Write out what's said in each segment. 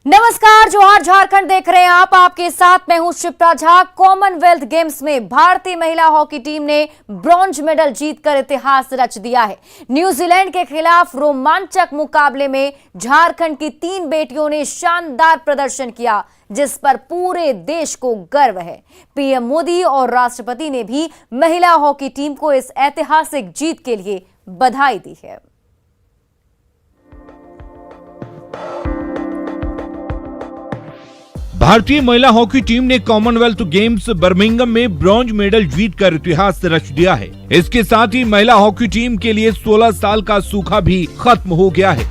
नमस्कार, जोहार झारखंड देख रहे हैं आप। आपके साथ मैं हूं शिप्रा झा। कॉमनवेल्थ गेम्स में भारतीय महिला हॉकी टीम ने ब्रॉन्ज मेडल जीतकर इतिहास रच दिया है। न्यूजीलैंड के खिलाफ रोमांचक मुकाबले में झारखंड की 3 बेटियों ने शानदार प्रदर्शन किया, जिस पर पूरे देश को गर्व है। पीएम मोदी और राष्ट्रपति ने भी महिला हॉकी टीम को इस ऐतिहासिक जीत के लिए बधाई दी है। भारतीय महिला हॉकी टीम ने कॉमनवेल्थ गेम्स बर्मिंघम में ब्रॉन्ज मेडल जीतकर इतिहास रच दिया है। इसके साथ ही महिला हॉकी टीम के लिए 16 साल का सूखा भी खत्म हो गया है।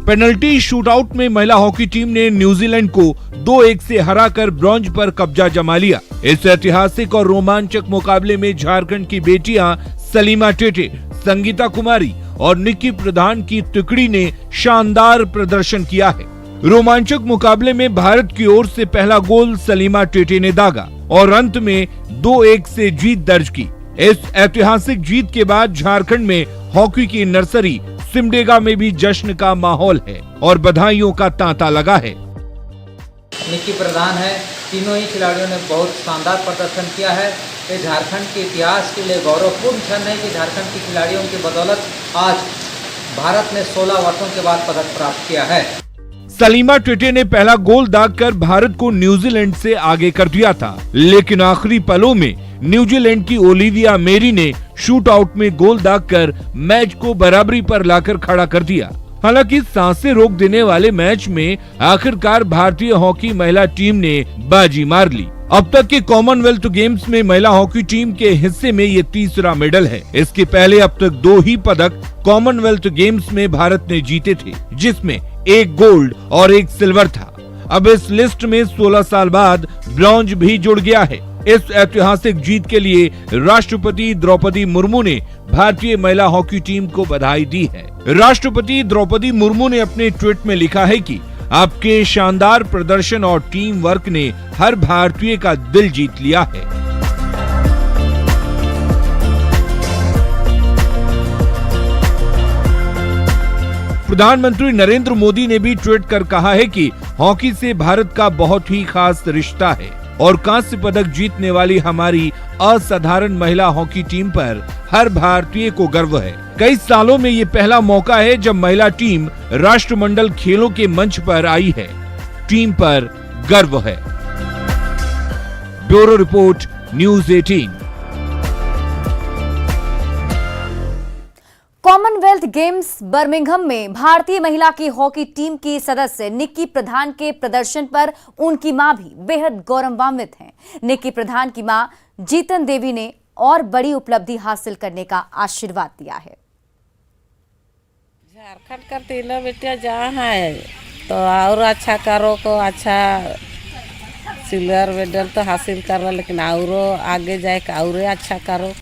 पेनल्टी शूटआउट में महिला हॉकी टीम ने न्यूजीलैंड को 2-1 से हराकर ब्रॉन्ज पर कब्जा जमा लिया। इस ऐतिहासिक और रोमांचक मुकाबले में झारखंड की बेटियां सलीमा टेटे, संगीता कुमारी और निक्की प्रधान की टुकड़ी ने शानदार प्रदर्शन किया है। रोमांचक मुकाबले में भारत की ओर से पहला गोल सलीमा टेटे ने दागा और अंत में 2-1 से जीत दर्ज की। इस ऐतिहासिक जीत के बाद झारखंड में हॉकी की नर्सरी सिमडेगा में भी जश्न का माहौल है और बधाइयों का तांता लगा है। निक्की प्रधान है, तीनों ही खिलाड़ियों ने बहुत शानदार प्रदर्शन किया है। ये झारखंड के इतिहास के लिए गौरवपूर्ण क्षण है कि झारखंड की खिलाड़ियों की बदौलत आज भारत ने 16 वर्षों के बाद पदक प्राप्त किया है। सलीमा टेटे ने पहला गोल दागकर भारत को न्यूजीलैंड से आगे कर दिया था, लेकिन आखिरी पलों में न्यूजीलैंड की ओलिविया मेरी ने शूट आउट में गोल दागकर मैच को बराबरी पर लाकर खड़ा कर दिया। हालांकि सांसें रोक देने वाले मैच में आखिरकार भारतीय हॉकी महिला टीम ने बाजी मार ली। अब तक के कॉमनवेल्थ गेम्स में महिला हॉकी टीम के हिस्से में ये तीसरा मेडल है। इसके पहले अब तक 2 ही पदक कॉमनवेल्थ गेम्स में भारत ने जीते थे, जिसमें 1 गोल्ड और 1 सिल्वर था। अब इस लिस्ट में 16 साल बाद ब्रॉन्ज भी जुड़ गया है। इस ऐतिहासिक जीत के लिए राष्ट्रपति द्रौपदी मुर्मू ने भारतीय महिला हॉकी टीम को बधाई दी है। राष्ट्रपति द्रौपदी मुर्मू ने अपने ट्वीट में लिखा है कि आपके शानदार प्रदर्शन और टीम वर्क ने हर भारतीय का दिल जीत लिया है। प्रधानमंत्री नरेंद्र मोदी ने भी ट्वीट कर कहा है कि हॉकी से भारत का बहुत ही खास रिश्ता है और कांस्य पदक जीतने वाली हमारी असाधारण महिला हॉकी टीम पर हर भारतीय को गर्व है। कई सालों में ये पहला मौका है जब महिला टीम राष्ट्रमंडल खेलों के मंच पर आई है। टीम पर गर्व है। Bureau report, news 18। Commonwealth games Birmingham में भारतीय महिला की हॉकी टीम की सदस्य निक्की प्रधान के प्रदर्शन पर उनकी मां भी बेहद गौरवान्वित हैं। निक्की प्रधान की मां जीतन देवी ने और बड़ी उपलब्धि हासिल करने का आशीर्वाद दिया है। झारखंड का तीनों बेटियां जहाँ है तो और अच्छा करो को अच्छा सिल्वर मेडल तो हासिल कर रहा, लेकिन और आगे जाए और अच्छा करो।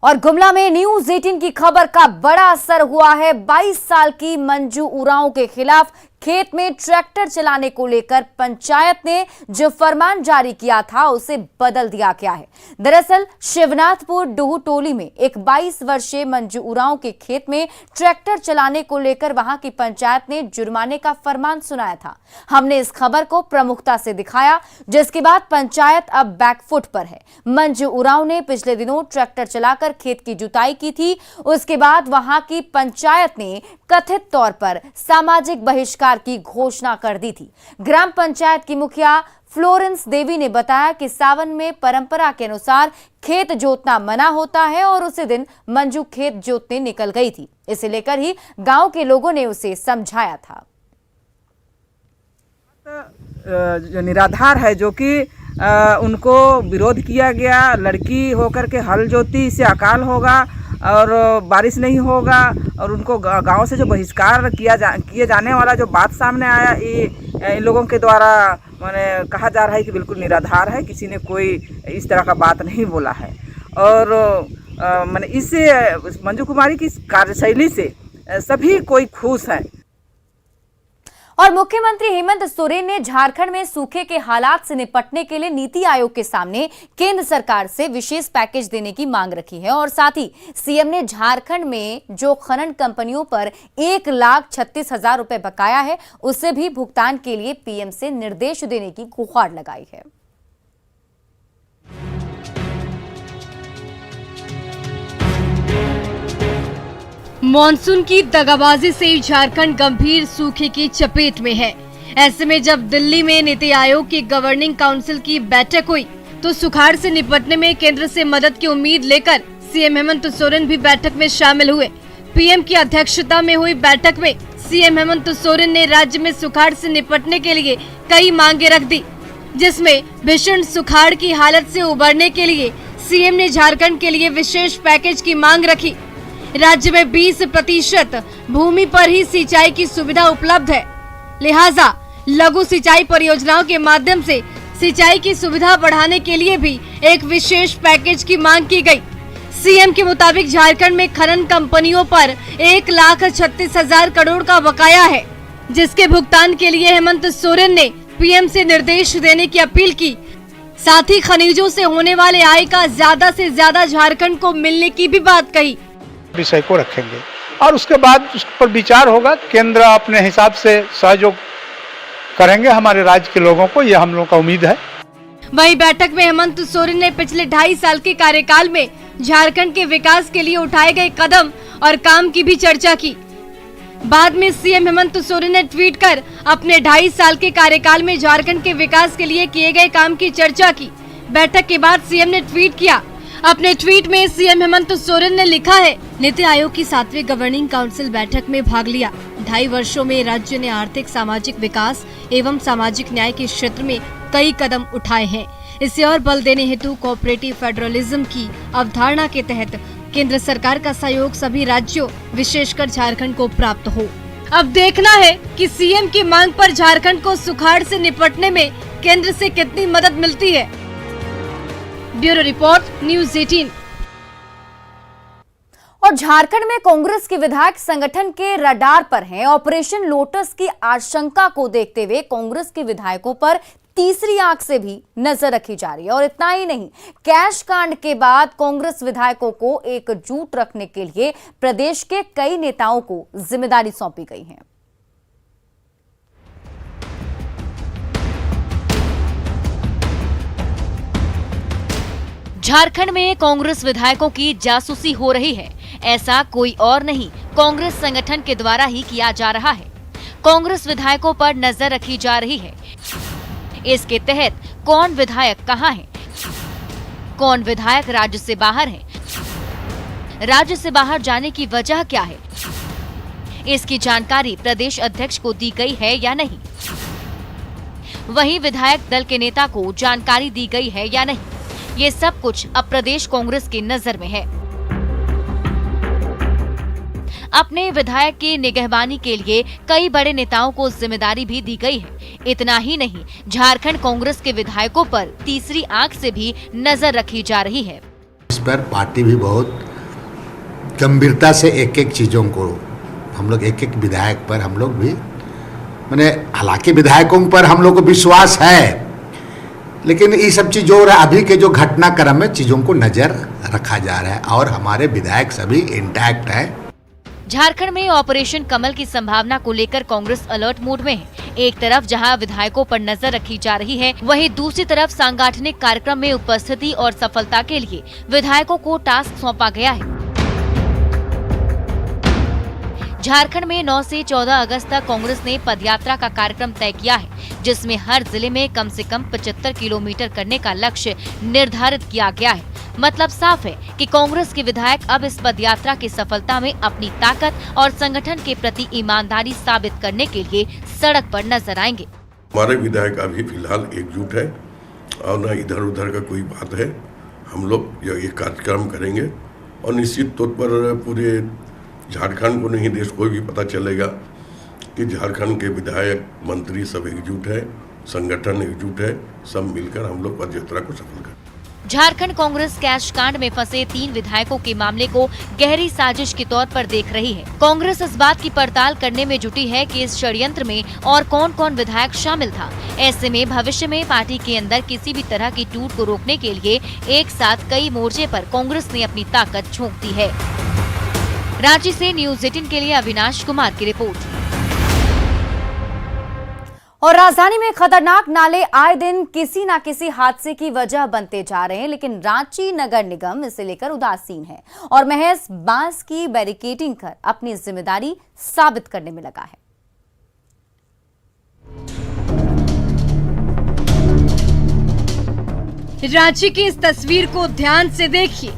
और गुमला में न्यूज़ 18 की खबर का बड़ा असर हुआ है। 22 साल की मंजू उरांव के खिलाफ खेत में ट्रैक्टर चलाने को लेकर पंचायत ने जो फरमान जारी किया था उसे बदल दिया गया है। दरअसल शिवनाथपुर डोहू टोली में एक 22 वर्षीय मंजू उरांव के खेत में ट्रैक्टर चलाने को लेकर वहां की पंचायत ने जुर्माने का फरमान सुनाया था। हमने इस खबर को प्रमुखता से दिखाया, जिसके बाद पंचायत अब बैकफुट पर है। मंजू उरांव ने पिछले दिनों ट्रैक्टर चलाकर खेत की जुताई की थी। उसके बाद वहां की पंचायत ने कथित तौर पर सामाजिक बहिष्कार की घोषणा कर दी थी। ग्राम पंचायत की मुखिया फ्लोरेंस देवी ने बताया कि सावन में परंपरा के अनुसार खेत जोतना मना होता है और उसी दिन मंजू खेत जोतने निकल गई थी। इसे लेकर ही गांव के लोगों ने उसे समझाया था। जो निराधार है, जो कि उनको विरोध किया गया, लड़की होकर के हल जोती, इससे अकाल होगा और बारिश नहीं होगा, और उनको गांव से जो बहिष्कार किए जाने वाला जो बात सामने आया, ये इन लोगों के द्वारा माने कहा जा रहा है कि बिल्कुल निराधार है, किसी ने कोई इस तरह का बात नहीं बोला है। और माने इससे मंजू कुमारी की कार्यशैली से सभी कोई खुश है। और मुख्यमंत्री हेमंत सोरेन ने झारखंड में सूखे के हालात से निपटने के लिए नीति आयोग के सामने केंद्र सरकार से विशेष पैकेज देने की मांग रखी है और साथ ही सीएम ने झारखंड में जो खनन कंपनियों पर 1,36,000 रुपए बकाया है उसे भी भुगतान के लिए पीएम से निर्देश देने की गुहार लगाई है। मॉनसून की दगाबाजी से झारखंड गंभीर सूखे की चपेट में है। ऐसे में जब दिल्ली में नीति आयोग की गवर्निंग काउंसिल की बैठक हुई तो सुखाड़ से निपटने में केंद्र से मदद की उम्मीद लेकर सीएम हेमंत सोरेन भी बैठक में शामिल हुए। पीएम की अध्यक्षता में हुई बैठक में सीएम हेमंत सोरेन ने राज्य में सुखाड़ से निपटने के लिए कई मांगे रख दी, जिसमें भीषण सुखाड़ की हालत से उबरने के लिए सीएम ने झारखंड के लिए विशेष पैकेज की मांग रखी। राज्य में 20% भूमि पर ही सिंचाई की सुविधा उपलब्ध है, लिहाजा लघु सिंचाई परियोजनाओं के माध्यम से सिंचाई की सुविधा बढ़ाने के लिए भी एक विशेष पैकेज की मांग की गई। सीएम के मुताबिक झारखंड में खनन कंपनियों पर 1,36,000 करोड़ का बकाया है, जिसके भुगतान के लिए हेमंत सोरेन ने पीएम से निर्देश देने की अपील की। साथ ही खनिजों से होने वाले आय का ज्यादा से ज्यादा झारखंड को मिलने की भी बात कही। विषय को रखेंगे और उसके बाद उस पर विचार होगा। केंद्र अपने हिसाब से सहयोग करेंगे हमारे राज्य के लोगों को, यह हम लोगों का उम्मीद है। वहीं बैठक में हेमंत सोरेन ने पिछले 2.5 साल के कार्यकाल में झारखंड के विकास के लिए उठाए गए कदम और काम की भी चर्चा की। बाद में सीएम हेमंत सोरेन ने ट्वीट कर अपने 2.5 साल के कार्यकाल में झारखंड के विकास के लिए किए गए काम की चर्चा की। बैठक के बाद सीएम ने ट्वीट किया। अपने ट्वीट में सीएम हेमंत सोरेन ने लिखा है, नीति आयोग की 7वीं गवर्निंग काउंसिल बैठक में भाग लिया। 2.5 वर्षों में राज्य ने आर्थिक सामाजिक विकास एवं सामाजिक न्याय के क्षेत्र में कई कदम उठाए हैं। इसे और बल देने हेतु कोऑपरेटिव फेडरलिज्म की अवधारणा के तहत केंद्र सरकार का सहयोग सभी राज्यों विशेषकर झारखंड को प्राप्त हो। अब देखना है कि सीएम की मांग पर झारखंड को सुखाड़ से निपटने में केंद्र से कितनी मदद मिलती है। Bureau report, news 18। और झारखंड में कांग्रेस के विधायक संगठन के रडार पर हैं। ऑपरेशन लोटस की आशंका को देखते हुए कांग्रेस के विधायकों पर तीसरी आंख से भी नजर रखी जा रही है। और इतना ही नहीं, कैश कांड के बाद कांग्रेस विधायकों को एकजुट रखने के लिए प्रदेश के कई नेताओं को जिम्मेदारी सौंपी गई है। झारखंड में कांग्रेस विधायकों की जासूसी हो रही है। ऐसा कोई और नहीं, कांग्रेस संगठन के द्वारा ही किया जा रहा है। कांग्रेस विधायकों पर नजर रखी जा रही है। इसके तहत कौन विधायक कहां है, कौन विधायक राज्य से बाहर है, राज्य से बाहर जाने की वजह क्या है, इसकी जानकारी प्रदेश अध्यक्ष को दी गई है या नहीं, वहीं विधायक दल के नेता को जानकारी दी गई है या नहीं, ये सब कुछ अब प्रदेश कांग्रेस की नजर में है। अपने विधायक की निगहबानी के लिए कई बड़े नेताओं को जिम्मेदारी भी दी गई है। इतना ही नहीं, झारखंड कांग्रेस के विधायकों पर तीसरी आंख से भी नजर रखी जा रही है। इस पर पार्टी भी बहुत गंभीरता से एक एक चीजों को, हम लोग एक एक विधायक पर हम लोग भी माने, हालांकि विधायकों पर हम लोग को विश्वास है, लेकिन ये सब चीज जो अभी के जो घटनाक्रम में चीजों को नजर रखा जा रहा है और हमारे विधायक सभी इंटैक्ट है। झारखंड में ऑपरेशन कमल की संभावना को लेकर कांग्रेस अलर्ट मोड में है। एक तरफ जहां विधायकों पर नजर रखी जा रही है, वहीं दूसरी तरफ सांगठनिक कार्यक्रम में उपस्थिति और सफलता के लिए विधायकों को टास्क सौंपा गया है। झारखंड में 9 से 14 अगस्त तक कांग्रेस ने पदयात्रा का कार्यक्रम तय किया है, जिसमें हर जिले में कम से कम 75 किलोमीटर करने का लक्ष्य निर्धारित किया गया है। मतलब साफ है कि कांग्रेस के विधायक अब इस पदयात्रा की सफलता में अपनी ताकत और संगठन के प्रति ईमानदारी साबित करने के लिए सड़क पर नजर आएंगे। हमारे विधायक अभी फिलहाल एकजुट है और न इधर उधर का कोई बात है। हम लोग ये कार्यक्रम करेंगे और निश्चित तौर पर पूरे झारखंड को नहीं, देश को भी पता चलेगा कि झारखंड के विधायक मंत्री सब एकजुट है, संगठन एकजुट है, सब मिलकर हम लोग पदयात्रा को सफल करें। झारखंड कांग्रेस कैश कांड में फंसे 3 विधायकों के मामले को गहरी साजिश के तौर पर देख रही है। कांग्रेस इस बात की पड़ताल करने में जुटी है कि इस षड्यंत्र में और कौन कौन विधायक शामिल था। ऐसे में भविष्य में पार्टी के अंदर किसी भी तरह की टूट को रोकने के लिए एक साथ कई मोर्चे पर कांग्रेस ने अपनी ताकत झोंक दी है। रांची से न्यूज़ 18 के लिए अविनाश कुमार की रिपोर्ट। और राजधानी में खतरनाक नाले आए दिन किसी न किसी हादसे की वजह बनते जा रहे हैं, लेकिन रांची नगर निगम इसे लेकर उदासीन है और महज बांस की बैरिकेडिंग कर अपनी जिम्मेदारी साबित करने में लगा है। रांची की इस तस्वीर को ध्यान से देखिए।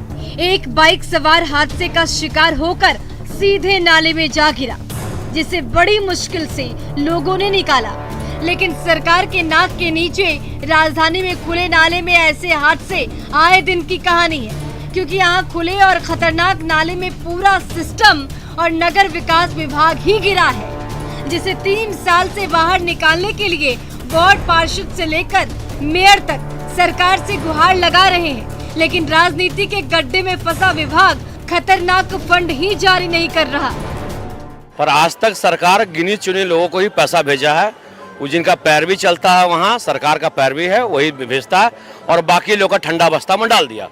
एक बाइक सवार हादसे का शिकार होकर सीधे नाले में जा गिरा, जिसे बड़ी मुश्किल से लोगों ने निकाला। लेकिन सरकार के नाक के नीचे राजधानी में खुले नाले में ऐसे हादसे आए दिन की कहानी है, क्योंकि यहाँ खुले और खतरनाक नाले में पूरा सिस्टम और नगर विकास विभाग ही गिरा है, जिसे 3 साल से बाहर निकालने के लिए वार्ड पार्षद से लेकर मेयर तक सरकार से गुहार लगा रहे हैं। लेकिन राजनीति के गड्ढे में फंसा विभाग खतरनाक फंड ही जारी नहीं कर रहा। पर आज तक सरकार गिनी चुनी लोगों को ही पैसा भेजा है। जिनका पैरवी चलता है वहाँ सरकार का पैरवी है, वही भेजता है और बाकी लोग का ठंडा बस्ता में डाल दिया।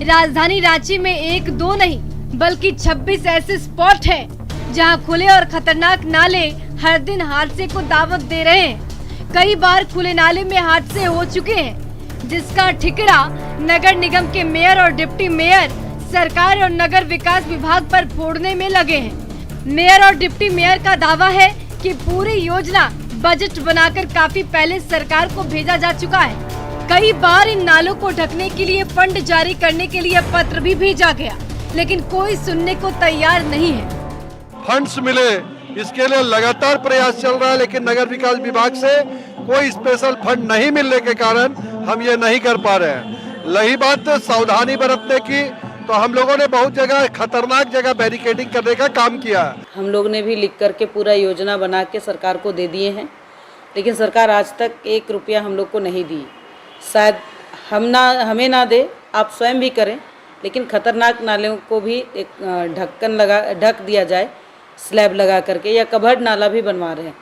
राजधानी रांची में 1-2 नहीं बल्कि 26 ऐसे स्पॉट हैं जहां खुले और खतरनाक नाले हर दिन हादसे को दावत दे रहे हैं। कई बार खुले नाले में हादसे हो चुके हैं, जिसका ठिकरा नगर निगम के मेयर और डिप्टी मेयर सरकार और नगर विकास विभाग पर फोड़ने में लगे हैं। मेयर और डिप्टी मेयर का दावा है कि पूरी योजना बजट बनाकर काफी पहले सरकार को भेजा जा चुका है। कई बार इन नालों को ढकने के लिए फंड जारी करने के लिए पत्र भी भेजा गया, लेकिन कोई सुनने को तैयार नहीं है। फंड्स मिले इसके लिए लगातार प्रयास चल रहा है, लेकिन नगर विकास विभाग से कोई स्पेशल फंड नहीं मिलने के कारण हम ये नहीं कर पा रहे हैं। रही बात सावधानी बरतने की, तो हम लोगों ने बहुत जगह खतरनाक जगह बैरिकेडिंग करने का काम किया है। हम लोग ने भी लिख करके पूरा योजना बना के सरकार को दे दिए हैं, लेकिन सरकार आज तक 1 रुपया हम लोग को नहीं दी। शायद हमें ना दे, आप स्वयं भी करें, लेकिन खतरनाक नालों को भी एक ढक दिया जाए, स्लैब लगा करके, या कवर्ड नाला भी बनवा रहे हैं।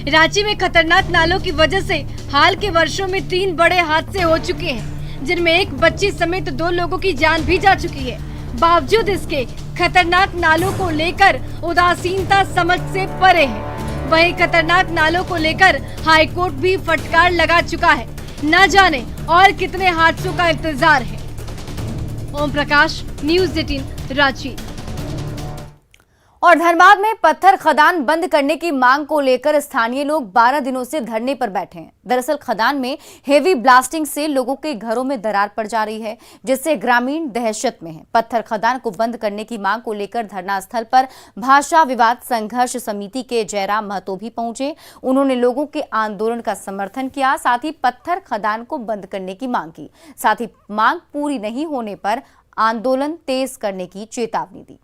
रांची में खतरनाक नालों की वजह से हाल के वर्षों में 3 बड़े हादसे हो चुके हैं, जिनमें एक बच्ची समेत 2 लोगों की जान भी जा चुकी है। बावजूद इसके खतरनाक नालों को लेकर उदासीनता समझ से परे है। वहीं खतरनाक नालों को लेकर हाईकोर्ट भी फटकार लगा चुका है। न जाने और कितने हादसों का इंतजार है। ओम प्रकाश, न्यूज़ 18 रांची। और धनबाद में पत्थर खदान बंद करने की मांग को लेकर स्थानीय लोग 12 दिनों से धरने पर बैठे हैं। दरअसल खदान में हेवी ब्लास्टिंग से लोगों के घरों में दरार पड़ जा रही है, जिससे ग्रामीण दहशत में हैं। पत्थर खदान को बंद करने की मांग को लेकर धरना स्थल पर भाषा विवाद संघर्ष समिति के जयराम महतो भी पहुंचे। उन्होंने लोगों के आंदोलन का समर्थन किया, साथ ही पत्थर खदान को बंद करने की मांग की। साथ ही मांग पूरी नहीं होने पर आंदोलन तेज करने की चेतावनी दी।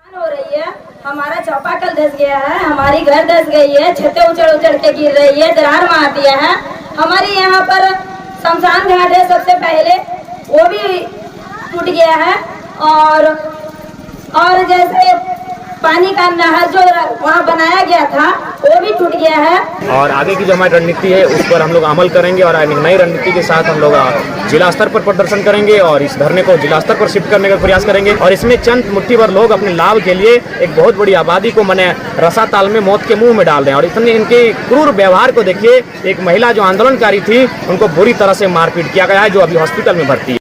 हो रही है, हमारा चापाकल धस गया है, हमारी घर धस गई है, छतें उचड़ के गिर रही है, दरार मार दिया है। हमारी यहाँ पर शमशान घाट है, सबसे पहले वो भी टूट गया है, और जैसे पानी का नहर जो वहाँ बनाया गया था वो भी टूट गया है। और आगे की जो हमारी रणनीति है उस पर हम लोग अमल करेंगे और नई रणनीति के साथ हम लोग जिला स्तर पर प्रदर्शन करेंगे और इस धरने को जिला स्तर पर शिफ्ट करने का प्रयास करेंगे। और इसमें चंद मुट्ठी भर लोग अपने लाभ के लिए एक बहुत बड़ी आबादी को मने रसाताल में मौत के मुंह में डाल रहे हैं। और इतने इनके क्रूर व्यवहार को देखिए, एक महिला जो आंदोलनकारी थी उनको बुरी तरह से मारपीट किया गया है, जो अभी हॉस्पिटल में भर्ती है।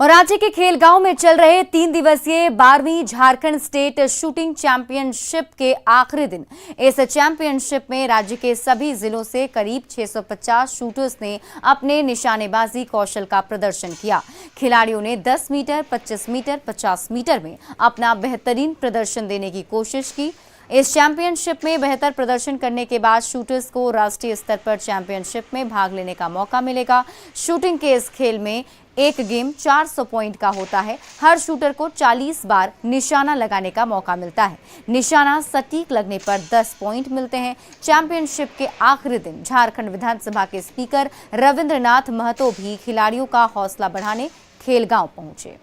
और रांची के खेलगांव में चल रहे 3 दिवसीय 12वीं झारखंड स्टेट शूटिंग चैंपियनशिप के आखिरी दिन। इस चैंपियनशिप में राज्य के सभी जिलों से करीब 650 शूटर्स ने अपने निशानेबाजी कौशल का प्रदर्शन किया। खिलाड़ियों ने 10 मीटर, 25 मीटर, 50 मीटर में अपना बेहतरीन प्रदर्शन देने की कोशिश की। इस चैंपियनशिप में बेहतर प्रदर्शन करने के बाद शूटर्स को राष्ट्रीय स्तर पर चैंपियनशिप में भाग लेने का मौका मिलेगा। शूटिंग के इस खेल में एक गेम 400 पॉइंट का होता है। हर शूटर को 40 बार निशाना लगाने का मौका मिलता है। निशाना सटीक लगने पर 10 पॉइंट मिलते हैं। चैंपियनशिप के आखिरी दिन झारखंड विधानसभा के स्पीकर रविंद्रनाथ महतो भी खिलाड़ियों का हौसला बढ़ाने खेलगांव पहुंचे।